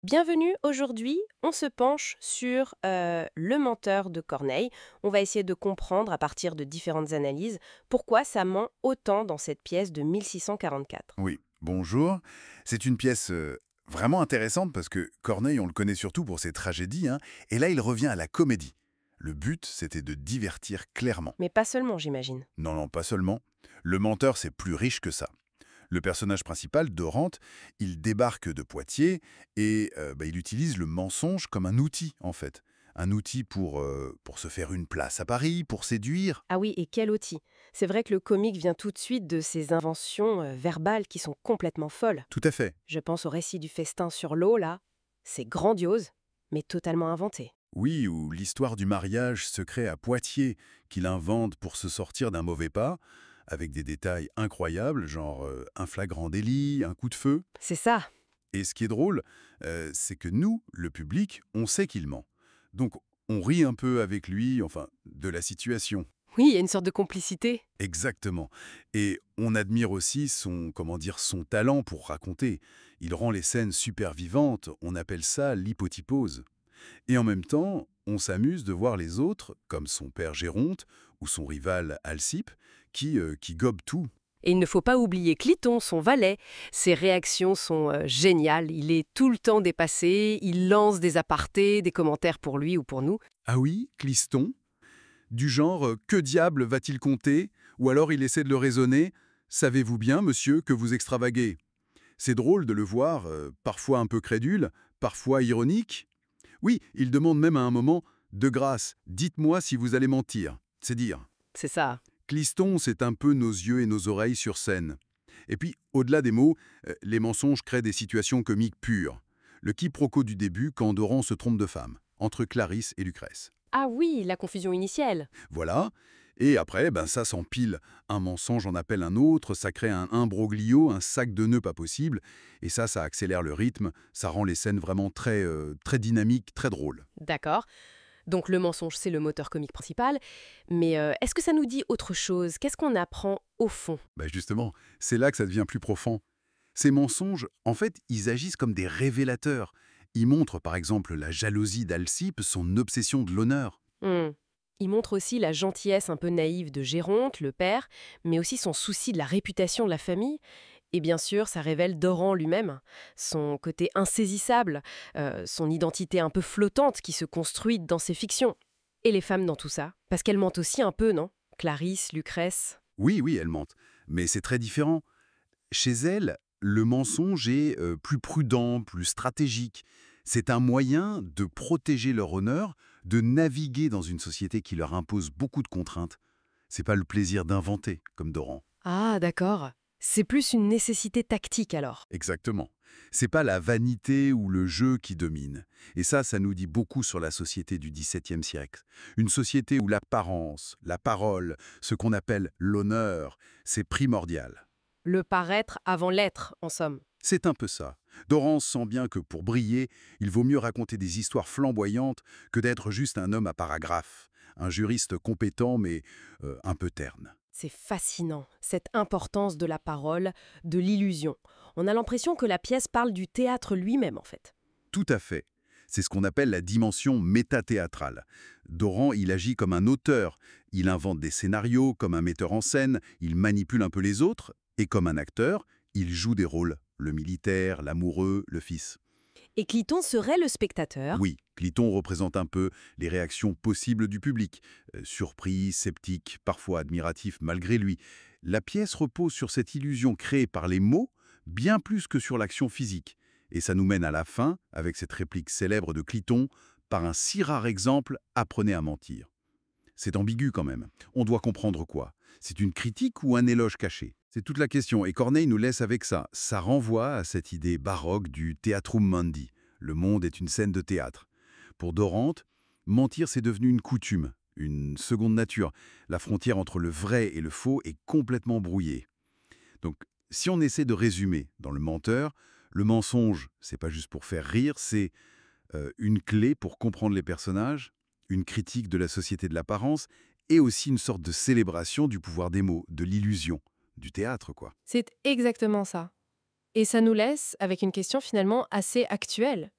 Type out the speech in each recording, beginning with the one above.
Bienvenue, aujourd'hui, on se penche sur Le menteur de Corneille. On va essayer de comprendre, à partir de différentes analyses, pourquoi ça ment autant dans cette pièce de 1644. Oui, bonjour. C'est une pièce vraiment intéressante parce que Corneille, on le connaît surtout pour ses tragédies, hein, et là il revient à la comédie. Le but, c'était de divertir clairement. Mais pas seulement, j'imagine. Non, non, pas seulement. Le menteur, c'est plus riche que ça. Le personnage principal, Dorante, il débarque de Poitiers et il utilise le mensonge comme un outil, en fait. Un outil pour se faire une place à Paris, pour séduire. Ah oui, et quel outil. C'est vrai que le comique vient tout de suite de ces inventions verbales qui sont complètement folles. Tout à fait. Je pense au récit du festin sur l'eau, là. C'est grandiose, mais totalement inventé. Oui, ou l'histoire du mariage secret à Poitiers qu'il invente pour se sortir d'un mauvais pas, avec des détails incroyables, genre un flagrant délit, un coup de feu. C'est ça. Et ce qui est drôle, c'est que nous, le public, on sait qu'il ment. Donc on rit un peu avec lui, enfin, de la situation. Oui, il y a une sorte de complicité. Exactement. Et on admire aussi son, comment dire, son talent pour raconter. Il rend les scènes super vivantes, on appelle ça l'hypotypose. Et en même temps, on s'amuse de voir les autres, comme son père Géronte ou son rival Alcippe, qui gobent tout. Et il ne faut pas oublier Cliton, son valet. Ses réactions sont géniales. Il est tout le temps dépassé, il lance des apartés, des commentaires pour lui ou pour nous. Ah oui, Cliston? Du genre que diable va-t-il compter? Ou alors il essaie de le raisonner. Savez-vous bien, monsieur, que vous extravaguez? C'est drôle de le voir, parfois un peu crédule, parfois ironique. Oui, il demande même à un moment de grâce, dites-moi si vous allez mentir. C'est dire. C'est ça. Cliston, c'est un peu nos yeux et nos oreilles sur scène. Et puis, au-delà des mots, les mensonges créent des situations comiques pures. Le quiproquo du début quand Doran se trompe de femme, entre Clarisse et Lucrèce. Ah oui, la confusion initiale. Voilà. Et après, ça s'empile. Un mensonge en appelle un autre, ça crée un imbroglio, un sac de nœuds pas possible. Et ça accélère le rythme, ça rend les scènes vraiment très dynamiques, très drôles. D'accord. Donc le mensonge, c'est le moteur comique principal. Mais est-ce que ça nous dit autre chose? Qu'est-ce qu'on apprend au fond? Justement, c'est là que ça devient plus profond. Ces mensonges, en fait, ils agissent comme des révélateurs. Ils montrent par exemple la jalousie d'Alcippe, son obsession de l'honneur. Hmm. Il montre aussi la gentillesse un peu naïve de Géronte, le père, mais aussi son souci de la réputation de la famille. Et bien sûr, ça révèle Doran lui-même, son côté insaisissable, son identité un peu flottante qui se construit dans ses fictions. Et les femmes dans tout ça? Parce qu'elles mentent aussi un peu, non? Clarisse, Lucrèce. Oui, oui, elle mente. Mais c'est très différent. Chez elle, le mensonge est plus prudent, plus stratégique. C'est un moyen de protéger leur honneur, de naviguer dans une société qui leur impose beaucoup de contraintes. C'est pas le plaisir d'inventer, comme Doran. Ah, d'accord. C'est plus une nécessité tactique alors. Exactement. C'est pas la vanité ou le jeu qui domine. Et ça nous dit beaucoup sur la société du XVIIe siècle. Une société où l'apparence, la parole, ce qu'on appelle l'honneur, c'est primordial. Le paraître avant l'être, en somme. C'est un peu ça. Dorance sent bien que pour briller, il vaut mieux raconter des histoires flamboyantes que d'être juste un homme à paragraphe, un juriste compétent mais un peu terne. C'est fascinant, cette importance de la parole, de l'illusion. On a l'impression que la pièce parle du théâtre lui-même, en fait. Tout à fait. C'est ce qu'on appelle la dimension métathéâtrale. Doran, il agit comme un auteur. Il invente des scénarios comme un metteur en scène, il manipule un peu les autres, et comme un acteur, il joue des rôles. Le militaire, l'amoureux, le fils. Et Cliton serait le spectateur. Oui, Cliton représente un peu les réactions possibles du public. Surpris, sceptique, parfois admiratif malgré lui. La pièce repose sur cette illusion créée par les mots, bien plus que sur l'action physique. Et ça nous mène à la fin, avec cette réplique célèbre de Cliton, par un si rare exemple, apprenez à mentir. C'est ambigu quand même. On doit comprendre quoi? C'est une critique ou un éloge caché? C'est toute la question, et Corneille nous laisse avec ça. Ça renvoie à cette idée baroque du theatrum mundi. Le monde est une scène de théâtre. Pour Dorante, mentir c'est devenu une coutume, une seconde nature. La frontière entre le vrai et le faux est complètement brouillée. Donc, si on essaie de résumer dans Le Menteur, le mensonge, c'est pas juste pour faire rire, c'est une clé pour comprendre les personnages, une critique de la société de l'apparence, et aussi une sorte de célébration du pouvoir des mots, de l'illusion, du théâtre, quoi. C'est exactement ça. Et ça nous laisse avec une question finalement assez actuelle.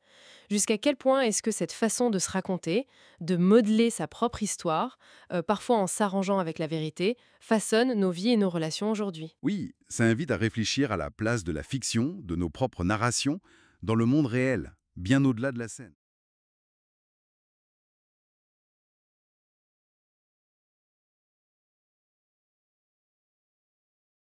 Jusqu'à quel point est-ce que cette façon de se raconter, de modeler sa propre histoire, parfois en s'arrangeant avec la vérité, façonne nos vies et nos relations aujourd'hui? Oui, ça invite à réfléchir à la place de la fiction, de nos propres narrations, dans le monde réel, bien au-delà de la scène.